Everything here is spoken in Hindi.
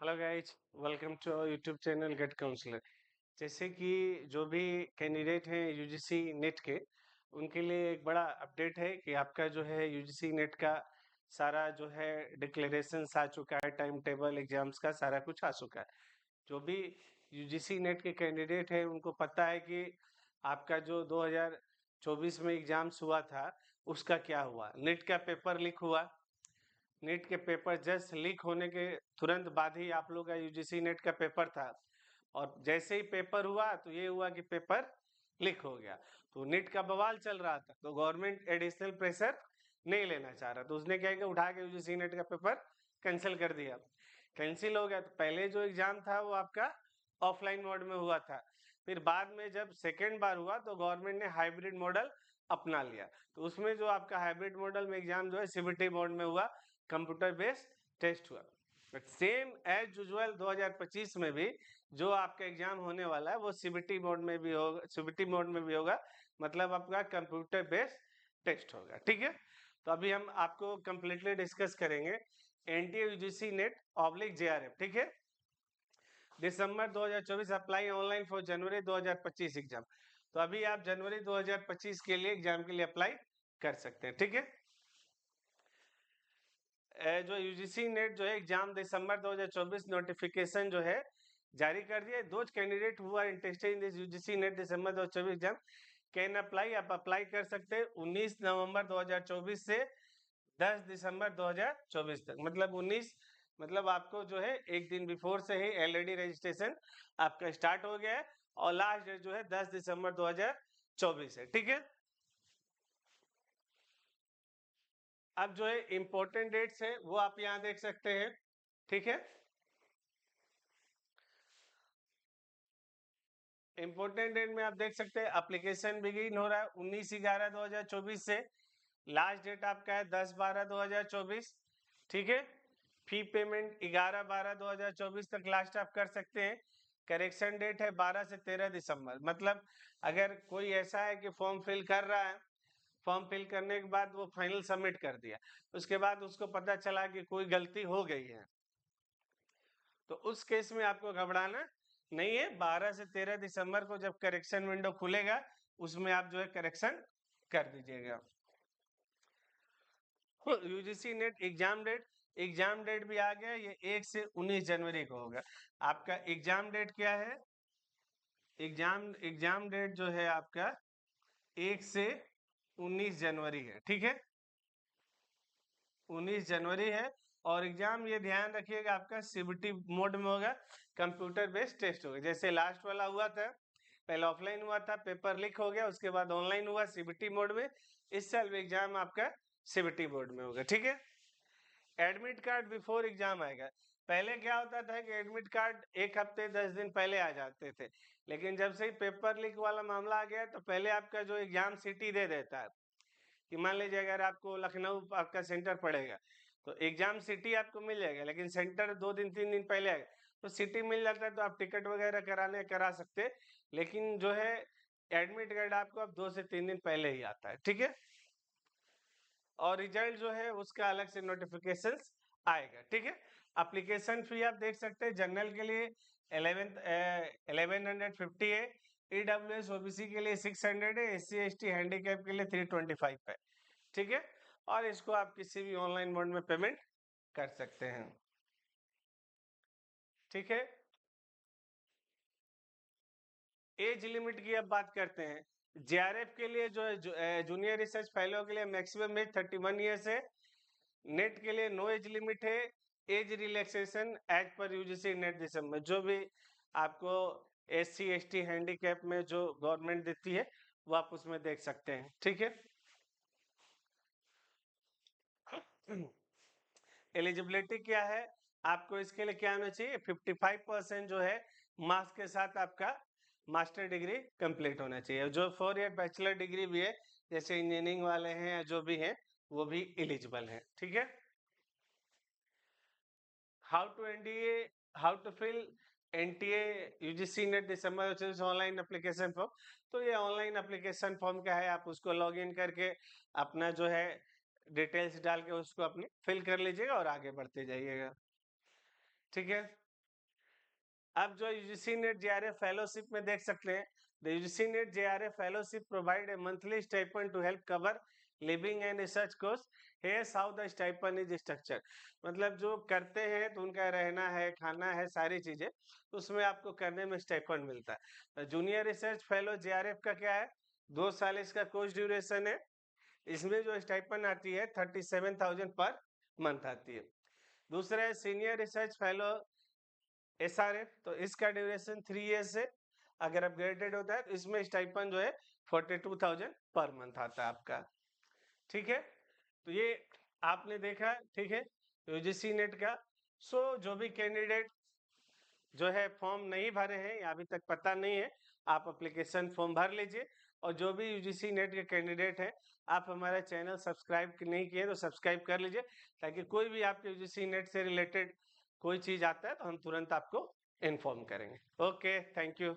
Hello guys, welcome to YouTube channel get counsellor. जैसे कि जो भी कैंडिडेट हैं यूजीसी नेट के, उनके लिए एक बड़ा अपडेट है कि आपका जो है यूजीसी नेट का सारा जो है डिक्लेरेशन आ चुका है, टाइम टेबल एग्जाम्स का सारा कुछ आ चुका है। जो भी यूजीसी नेट के कैंडिडेट है उनको पता है कि आपका जो 2024 में एग्जाम्स हुआ था उसका क्या हुआ। नेट का पेपर लीक हुआ। नेट के पेपर जस्ट लीक होने के तुरंत बाद ही आप लोग का यूजीसी नेट का पेपर था, और जैसे ही पेपर हुआ तो ये हुआ कि पेपर लीक हो गया। तो नेट का बवाल चल रहा था, तो गवर्नमेंट एडिशनल प्रेशर नहीं लेना चाह रहा, तो उसने क्या किया, उठा के यूजीसी नेट का पेपर कैंसिल कर दिया। कैंसिल हो गया तो पहले जो एग्जाम था वो आपका ऑफलाइन मोड में हुआ था। फिर बाद में जब सेकेंड बार हुआ तो गवर्नमेंट ने हाइब्रिड मॉडल अपना लिया। तो उसमें जो आपका हाइब्रिड मॉडल में एग्जाम जो है सीबीटी मोड में हुआ, कंप्यूटर बेस्ड टेस्ट हुआ। बट सेम एज यूजुअल 2025 में भी जो आपका एग्जाम होने वाला है वो सीबीटी मोड में भी होगा, सीबीटी मोड में भी होगा, मतलब आपका कंप्यूटर बेस्ड टेस्ट होगा। ठीक है, तो अभी हम आपको कंप्लीटली डिस्कस करेंगे NTA UGC net oblique JRF. ठीक है, दिसंबर 2024 apply online for January 2025 exam. तो अभी आप जनवरी 2025 के लिए एग्जाम के लिए अप्लाई कर सकते हैं। ठीक है, जो यूजीसी नेट जो है एग्जाम दिसंबर 2024 नोटिफिकेशन जो है जारी कर दिया। दो candidate who are interested in this UGC NET December 2024 exam can apply. आप अप्लाई कर सकते हैं 19 नवंबर 2024 से 10 दिसंबर 2024 तक। मतलब 19 मतलब आपको जो है एक दिन बिफोर से ही ऑलरेडी रजिस्ट्रेशन आपका स्टार्ट हो गया है, और लास्ट डेट जो है 10 दिसंबर 2024 है। ठीक है, अब जो है इंपॉर्टेंट डेट्स है वो आप यहाँ देख सकते हैं। ठीक है, इंपोर्टेंट डेट में आप देख सकते हैं एप्लीकेशन बिगिन हो रहा है 19/11/2024 से। लास्ट डेट आपका है 10/12/2024। ठीक है, फी पेमेंट 11/12/2024 तक लास्ट आप कर सकते हैं। करेक्शन डेट है 12 से 13 दिसंबर। मतलब अगर कोई ऐसा है कि फॉर्म फिल कर रहा है, फॉर्म फिल करने के बाद वो फाइनल सबमिट कर दिया, उसके बाद उसको पता चला कि कोई गलती हो गई है, तो उस केस में आपको घबराना नहीं है। 12 से 13 दिसंबर को जब करेक्शन विंडो खुलेगा उसमें आप जो है करेक्शन कर दीजिएगा। यूजीसी नेट एग्जाम डेट भी आ गया, ये 1 से 19 जनवरी को होगा। आपका एग्जाम डेट क्या है, एग्जाम डेट जो है आपका 1 से 19 जनवरी है। ठीक है, 19 जनवरी है। और एग्जाम ये ध्यान रखिएगा आपका सीबीटी मोड में होगा, कंप्यूटर बेस्ड टेस्ट होगा। जैसे लास्ट वाला हुआ था, पहले ऑफलाइन हुआ था, पेपर लीक हो गया, उसके बाद ऑनलाइन हुआ सीबीटी मोड में। इस साल भी एग्जाम आपका सीबीटी मोड में होगा। ठीक है, एडमिट कार्ड बिफोर एग्जाम आएगा। पहले क्या होता था कि एडमिट कार्ड एक हफ्ते 10 दिन पहले आ जाते थे, लेकिन जब से ही पेपर लीक वाला मामला आ गया तो पहले आपका जो एग्जाम सिटी दे देता है कि मान लीजिए अगर आपको लखनऊ आपका सेंटर पड़ेगा तो एग्जाम सिटी आपको मिल जाएगा, लेकिन सेंटर 2 दिन 3 दिन पहले आएगा। तो सिटी मिल जाता है तो आप टिकट वगैरह करा सकते, लेकिन जो है एडमिट कार्ड आपको अब 2 से 3 दिन पहले ही आता है। ठीक है, और रिजल्ट जो है उसका अलग से नोटिफिकेशन आएगा। ठीक है, एप्लीकेशन फी आप देख सकते हैं जनरल के लिए 1150 है, ईडब्ल्यूएस ओबीसी के लिए 600 है, एससी एसटी हैंडीकैप के लिए 325 है। ठीक है, और इसको आप किसी भी ऑनलाइन मोड में पेमेंट कर सकते हैं। ठीक है, एज लिमिट की अब बात करते हैं। जेआरएफ के लिए जो है जूनियर रिसर्च फेलो के लिए मैक्सिमम एज 31 ईयर्स है। नेट के लिए नो एज लिमिट है, age relaxation as per UGC NET December. जो भी आपको एससी एसटी हैंडीकैप में जो गवर्नमेंट देती है वो आप उसमें देख सकते हैं। ठीक है, एलिजिबिलिटी क्या है, आपको इसके लिए क्या होना चाहिए, 55% जो है मार्क्स के साथ आपका मास्टर डिग्री कंप्लीट होना चाहिए। जो 4 ईयर बैचलर डिग्री भी है, जैसे इंजीनियरिंग वाले हैं या जो भी हैं, वो भी एलिजिबल है। ठीक है, how to NDA, how to fill NTA UGC NET December online application form. तो ये ऑनलाइन एप्लीकेशन फॉर्म क्या है, आप उसको लॉग इन करके अपना जो है डिटेल्स डाल के उसको अपनी फिल कर लीजिएगा और आगे बढ़ते जाइएगा। ठीक है, अब जो यूजीसी नेट जेआरएफ फेलोशिप में देख सकते हैं, the UGC NET JRF fellowship provide a monthly stipend to help cover living and research cost. Here's how the stipend is structure. मतलब जो करते हैं तो उनका रहना है, खाना है, सारी चीजें, तो उसमें आपको करने में स्टाइपेंड मिलता है। जूनियर रिसर्च फेलो जेआरएफ का क्या है, 2 साल इसका कोर्स ड्यूरेशन है। इसमें जो स्टाइपेंड आती है 37,000 पर मंथ आती है। दूसरा है सीनियर रिसर्च फेलो एसआरएफ, तो इसका ड्यूरेशन 3 ईयर्स है। अगर अपग्रेडेड होता है तो इसमें स्टाइपेंड जो है 42,000 पर मंथ आता है आपका। ठीक है, तो ये आपने देखा, ठीक है, यूजीसी नेट का। सो जो भी कैंडिडेट जो है फॉर्म नहीं भरे हैं या अभी तक पता नहीं है, आप एप्लीकेशन फॉर्म भर लीजिए। और जो भी यूजीसी नेट के कैंडिडेट हैं, आप हमारा चैनल सब्सक्राइब नहीं किए तो सब्सक्राइब कर लीजिए, ताकि कोई भी आपके यूजीसी नेट से रिलेटेड कोई चीज़ आता है तो हम तुरंत आपको इन्फॉर्म करेंगे। Okay, thank you.